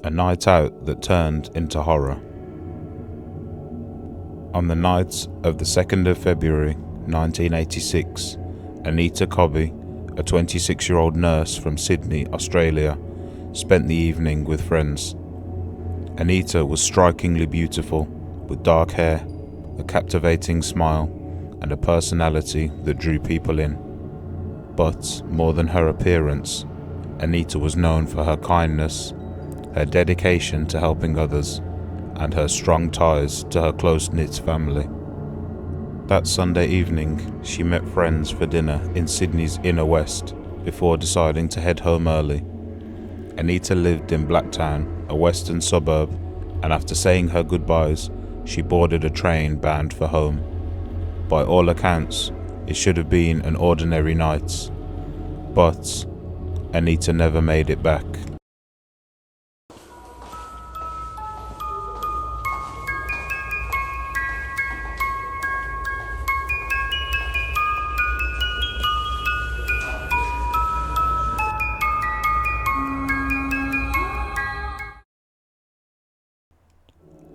A night out that turned into horror. On the night of the 2nd of February 1986, Anita Cobby, a 26-year-old nurse from Sydney, Australia, spent the evening with friends. Anita was strikingly beautiful, with dark hair, a captivating smile, and a personality that drew people in. But more than her appearance, Anita was known for her kindness, her dedication to helping others, and her strong ties to her close-knit family. That Sunday evening, she met friends for dinner in Sydney's inner west before deciding to head home early. Anita lived in Blacktown, a western suburb, and after saying her goodbyes, she boarded a train bound for home. By all accounts, it should have been an ordinary night, but Anita never made it back.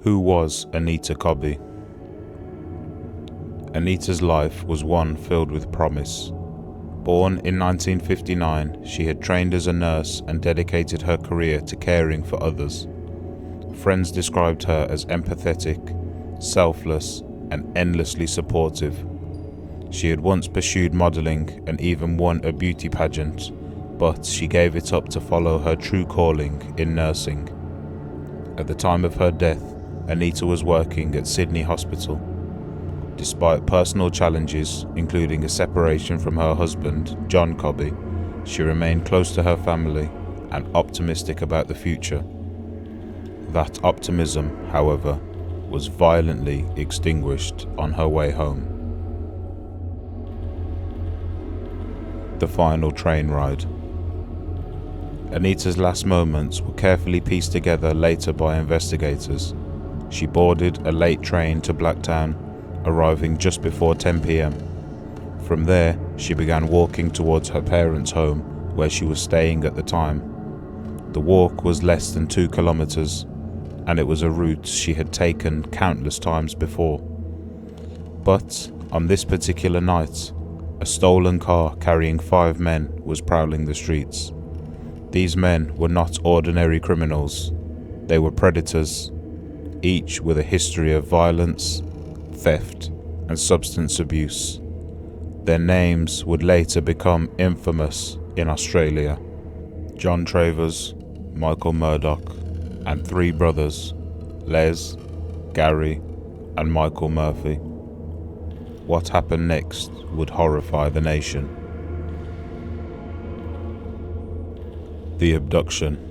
Who was Anita Cobby? Anita's life was one filled with promise. Born in 1959, she had trained as a nurse and dedicated her career to caring for others. Friends described her as empathetic, selfless, and endlessly supportive. She had once pursued modeling and even won a beauty pageant, but she gave it up to follow her true calling in nursing. At the time of her death, Anita was working at Sydney Hospital. Despite personal challenges, including a separation from her husband, John Cobby, she remained close to her family and optimistic about the future. That optimism, however, was violently extinguished on her way home. The final train ride. Anita's last moments were carefully pieced together later by investigators. She boarded a late train to Blacktown, arriving just before 10 p.m. From there, she began walking towards her parents' home, where she was staying at the time. The walk was less than 2 kilometers, and it was a route she had taken countless times before. But on this particular night, a stolen car carrying 5 men was prowling the streets. These men were not ordinary criminals. They were predators, each with a history of violence, theft, and substance abuse. Their names would later become infamous in Australia: John Travers, Michael Murdoch, and 3 brothers, Les, Gary, and Michael Murphy. What happened next would horrify the nation. The abduction.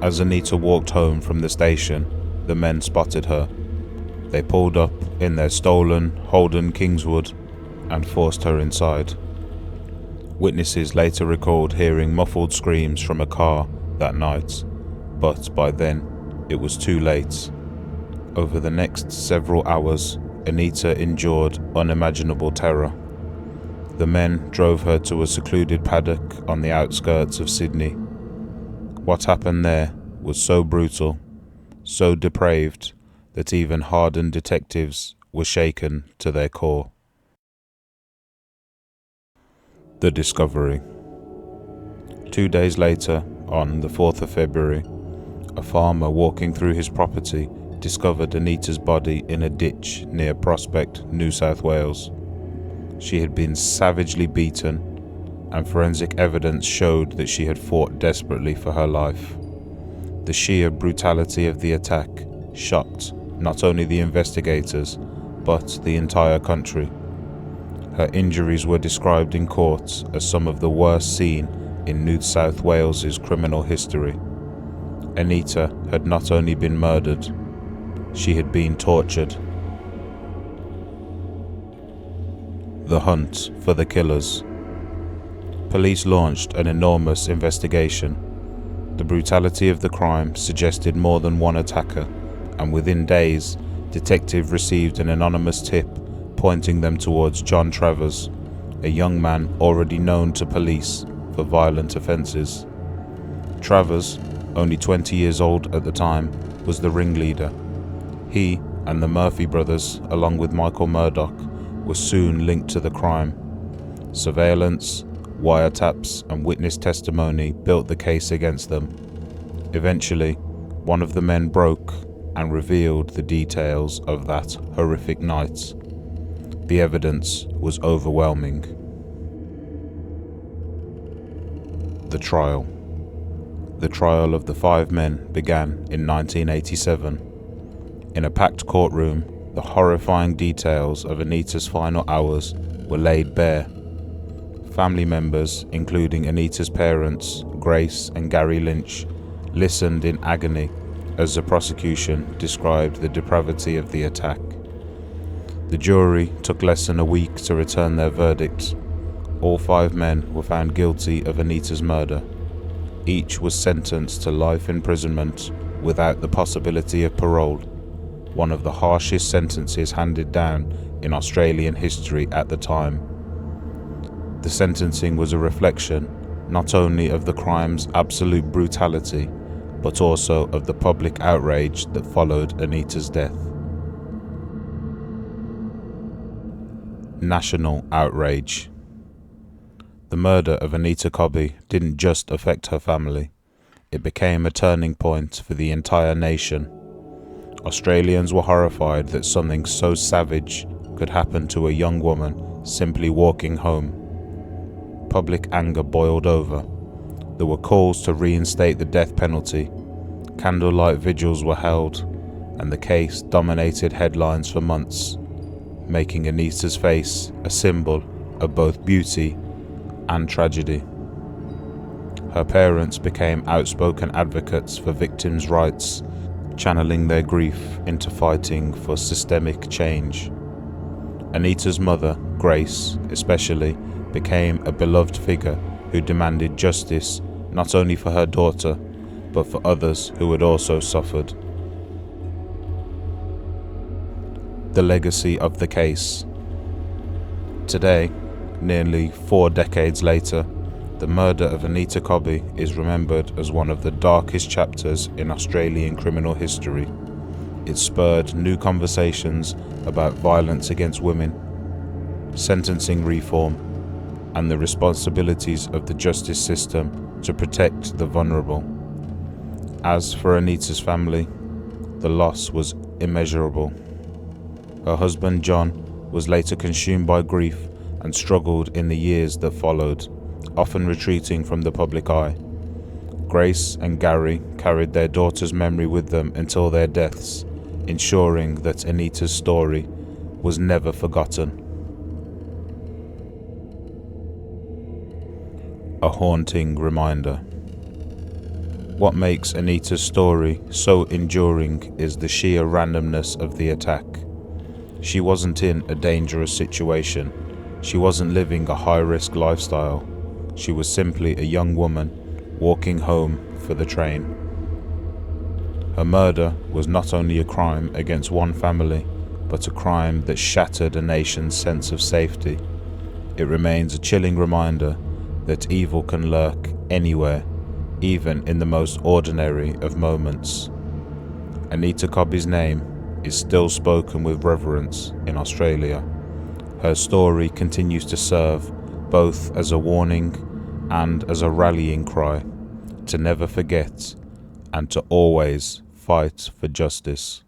As Anita walked home from the station, the men spotted her. They pulled up in their stolen Holden Kingswood and forced her inside. Witnesses later recalled hearing muffled screams from a car that night, but by then it was too late. Over the next several hours, Anita endured unimaginable terror. The men drove her to a secluded paddock on the outskirts of Sydney. What happened there was so brutal, so depraved, that even hardened detectives were shaken to their core. The discovery. 2 days later, on the 4th of February, a farmer walking through his property discovered Anita's body in a ditch near Prospect, New South Wales. She had been savagely beaten, and forensic evidence showed that she had fought desperately for her life. The sheer brutality of the attack shocked not only the investigators, but the entire country. Her injuries were described in court as some of the worst seen in New South Wales's criminal history. Anita had not only been murdered, she had been tortured. The hunt for the killers. Police launched an enormous investigation. The brutality of the crime suggested more than one attacker, and within days, detectives received an anonymous tip pointing them towards John Travers, a young man already known to police for violent offences. Travers, only 20 years old at the time, was the ringleader. He and the Murphy brothers, along with Michael Murdoch, were soon linked to the crime. Surveillance, wiretaps, and witness testimony built the case against them. Eventually, one of the men broke and revealed the details of that horrific night. The evidence was overwhelming. The trial. The trial of the 5 men began in 1987. In a packed courtroom, the horrifying details of Anita's final hours were laid bare. Family members, including Anita's parents, Grace and Gary Lynch, listened in agony as the prosecution described the depravity of the attack. The jury took less than a week to return their verdict. All 5 men were found guilty of Anita's murder. Each was sentenced to life imprisonment without the possibility of parole, one of the harshest sentences handed down in Australian history at the time. The sentencing was a reflection not only of the crime's absolute brutality, but also of the public outrage that followed Anita's death. National outrage. The murder of Anita Cobby didn't just affect her family, it became a turning point for the entire nation. Australians were horrified that something so savage could happen to a young woman simply walking home. Public anger boiled over. There were calls to reinstate the death penalty. Candlelight vigils were held, and the case dominated headlines for months, making Anita's face a symbol of both beauty and tragedy. Her parents became outspoken advocates for victims' rights, channeling their grief into fighting for systemic change. Anita's mother, Grace, especially, became a beloved figure who demanded justice not only for her daughter, but for others who had also suffered. The legacy of the case. Today, nearly 4 decades later, the murder of Anita Cobby is remembered as one of the darkest chapters in Australian criminal history. It spurred new conversations about violence against women, sentencing reform, and the responsibilities of the justice system to protect the vulnerable. As for Anita's family, the loss was immeasurable. Her husband John was later consumed by grief and struggled in the years that followed, often retreating from the public eye. Grace and Gary carried their daughter's memory with them until their deaths, ensuring that Anita's story was never forgotten. A haunting reminder. What makes Anita's story so enduring is the sheer randomness of the attack. She wasn't in a dangerous situation. She wasn't living a high-risk lifestyle. She was simply a young woman walking home for the train. Her murder was not only a crime against one family, but a crime that shattered a nation's sense of safety. It remains a chilling reminder that evil can lurk anywhere, even in the most ordinary of moments. Anita Cobby's name is still spoken with reverence in Australia. Her story continues to serve both as a warning and as a rallying cry to never forget and to always fight for justice.